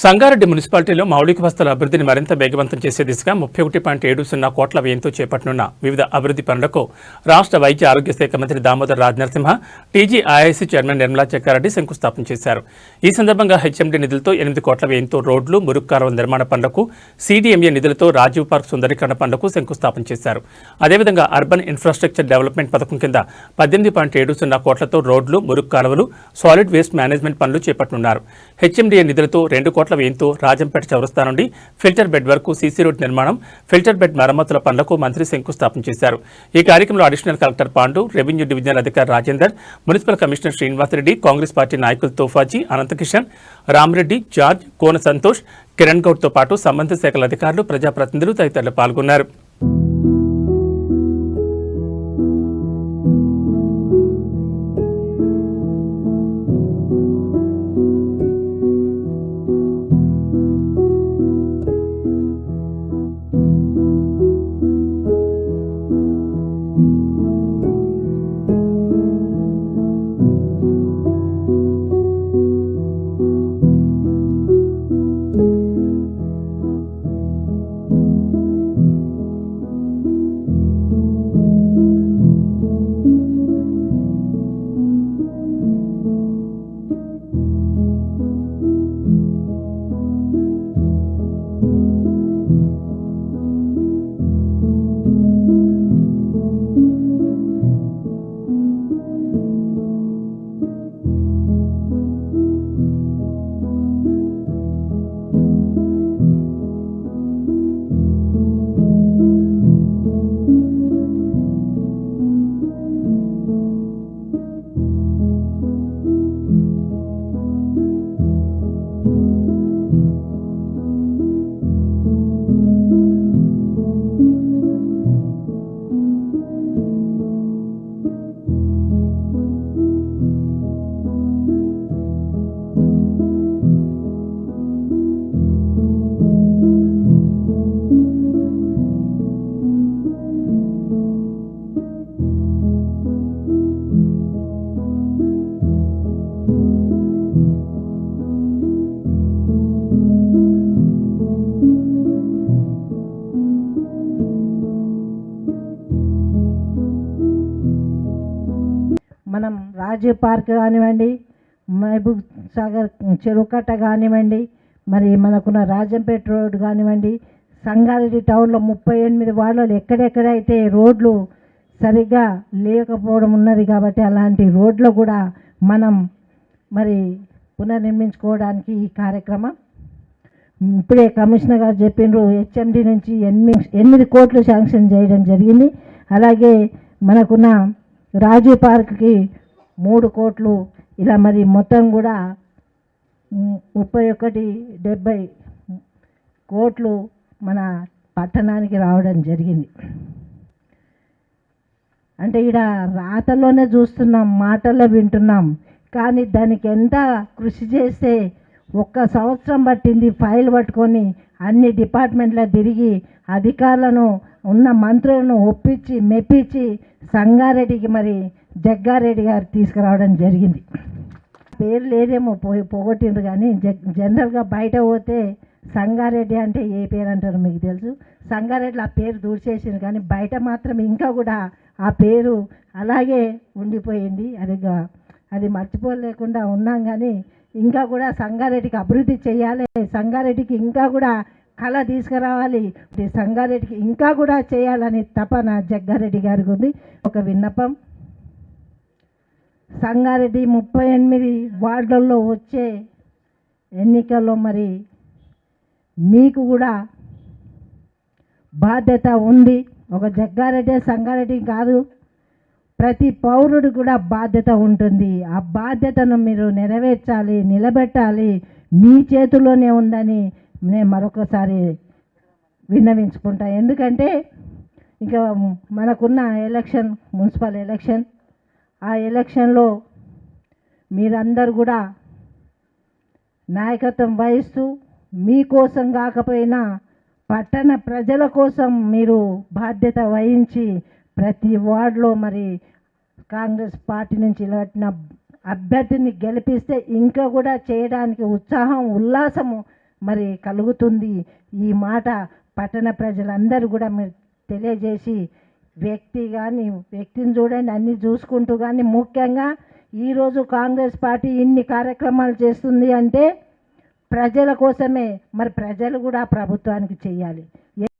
సంగారెడ్డి మున్సిపాలిటీలో మౌలిక వసతుల అభివృద్ధిని మరింత వేగవంతం చేసే దిశగా 31.70 కోట్ల వ్యయంతో చేపట్టనున్న వివిధ అభివృద్ధి పనులకు రాష్ట్ర వైద్య ఆరోగ్య శాఖ మంత్రి దామోదర్ రాజనరసింహ, టీజీఐఐసీ చైర్మన్ నిర్మలా చెక్కారెడ్డి శంకుస్థాపన చేశారు. ఈ సందర్భంగా హెచ్ఎండీ నిధులతో 8 కోట్ల వ్యయంతో రోడ్లు, మురుగు కాలువల నిర్మాణ పనులకు, సీడీఎంఏ నిధులతో రాజీవ్ పార్క్ సుందరీకరణ పనులకు శంకుస్థాపన చేశారు. అదేవిధంగా అర్బన్ ఇన్ఫ్రాస్ట్రక్చర్ డెవలప్మెంట్ పథకం కింద 18.70 కోట్లతో రోడ్లు, మురుగు కాలువలు, సాలిడ్ వేస్ట్ మేనేజ్మెంట్ పనులు చేపట్టనున్నారు. హెచ్ఎండీఏ నిధులతో 2 కోట్ల వ్యయంతో రాజంపేట చౌరస్తా నుండి ఫిల్టర్ బెడ్ వరకు సీసీ రోడ్ నిర్మాణం, ఫిల్టర్ బెడ్ మరమ్మతుల పనులకు మంత్రి శంకుస్థాపన చేశారు. ఈ కార్యక్రమంలో additional collector Pandu, revenue divisional అధికారి Rajender, municipal commissioner Srinivasa Reddy, Congress party నాయకులు తోఫాజీ, అనంతకిషన్, రామరెడ్డి, జార్జ్, కోన సంతోష్, కిరణ్ గౌడ్తో పాటు సంబంధిత శాఖల అధికారులు, ప్రజాప్రతినిధులు తదితరులు పాల్గొన్నారు. మనం రాజీవ్ పార్క్ కానివ్వండి, మహబూబ్ సాగర్ చెరువు కట్ట కానివ్వండి, మరి మనకున్న రాజంపేట రోడ్ కానివ్వండి, సంగారెడ్డి టౌన్లో 38 వార్డులు ఎక్కడెక్కడైతే రోడ్లు సరిగ్గా లేకపోవడం ఉన్నది కాబట్టి అలాంటి రోడ్లు కూడా మనం మరి పునర్నిర్మించుకోవడానికి ఈ కార్యక్రమం ఇప్పుడే కమిషనర్ గారు చెప్పిండ్రు. హెచ్ఎండి నుంచి 8 కోట్లు శాంక్షన్ చేయడం జరిగింది. అలాగే మనకున్న రాజీవ్ పార్క్కి 3 కోట్లు, ఇలా మరి మొత్తం కూడా 31.70 కోట్లు మన పట్టణానికి రావడం జరిగింది. అంటే ఇక్కడ రాతల్లోనే చూస్తున్నాం, మాటల్లో వింటున్నాం, కానీ దానికి ఎంత కృషి చేస్తే 1 సంవత్సరం పట్టింది. ఫైల్ పట్టుకొని అన్ని డిపార్ట్మెంట్లో తిరిగి అధికారులను, ఉన్న మంత్రులను ఒప్పించి మెప్పించి సంగారెడ్డికి మరి జగ్గారెడ్డి గారు తీసుకురావడం జరిగింది. పేరు లేదేమో పోగొట్టిండ్రు, కానీ జనరల్గా బయట పోతే సంగారెడ్డి అంటే ఏ పేరు అంటారు మీకు తెలుసు. సంగారెడ్డిలో ఆ పేరు దూర్చేసింది, కానీ బయట మాత్రం ఇంకా కూడా ఆ పేరు అలాగే ఉండిపోయింది. అది మర్చిపోలేకుండా ఉన్నాం, కానీ ఇంకా కూడా సంగారెడ్డికి అభివృద్ధి చేయాలి, సంగారెడ్డికి ఇంకా కూడా కళ తీసుకురావాలి, సంగారెడ్డికి ఇంకా కూడా చేయాలని తపన జగ్గారెడ్డి గారికి ఉంది. ఒక విన్నపం, సంగారెడ్డి 38 వార్డుల్లో వచ్చే ఎన్నికల్లో మరి మీకు కూడా బాధ్యత ఉంది. ఒక జగ్గారెడ్డి సంగారెడ్డి కాదు, ప్రతి పౌరుడు కూడా బాధ్యత ఉంటుంది. ఆ బాధ్యతను మీరు నెరవేర్చాలి, నిలబెట్టాలి, మీ చేతుల్లోనే ఉందని నేను మరొకసారి విన్నవించుకుంటా. ఎందుకంటే ఇంకా మనకున్న ఎలక్షన్, మున్సిపల్ ఎలక్షన్, ఆ ఎలక్షన్లో మీరందరూ కూడా నాయకత్వం వహిస్తూ మీకోసం కాకపోయినా పట్టణ ప్రజల కోసం మీరు బాధ్యత వహించి ప్రతి వార్డులో మరి కాంగ్రెస్ పార్టీ నుంచి నిలబెట్టిన అభ్యర్థిని గెలిపిస్తే ఇంకా కూడా చేయడానికి ఉత్సాహం, ఉల్లాసము మరి కలుగుతుంది. ఈ మాట పట్టణ ప్రజలందరూ కూడా మీరు తెలియజేసి, వ్యక్తిని చూడండి అన్నీ చూసుకుంటూ, కానీ ముఖ్యంగా ఈరోజు కాంగ్రెస్ పార్టీ ఇన్ని కార్యక్రమాలు చేస్తుంది అంటే ప్రజల కోసమే. మరి ప్రజలు కూడా ప్రభుత్వానికి చేయాలి.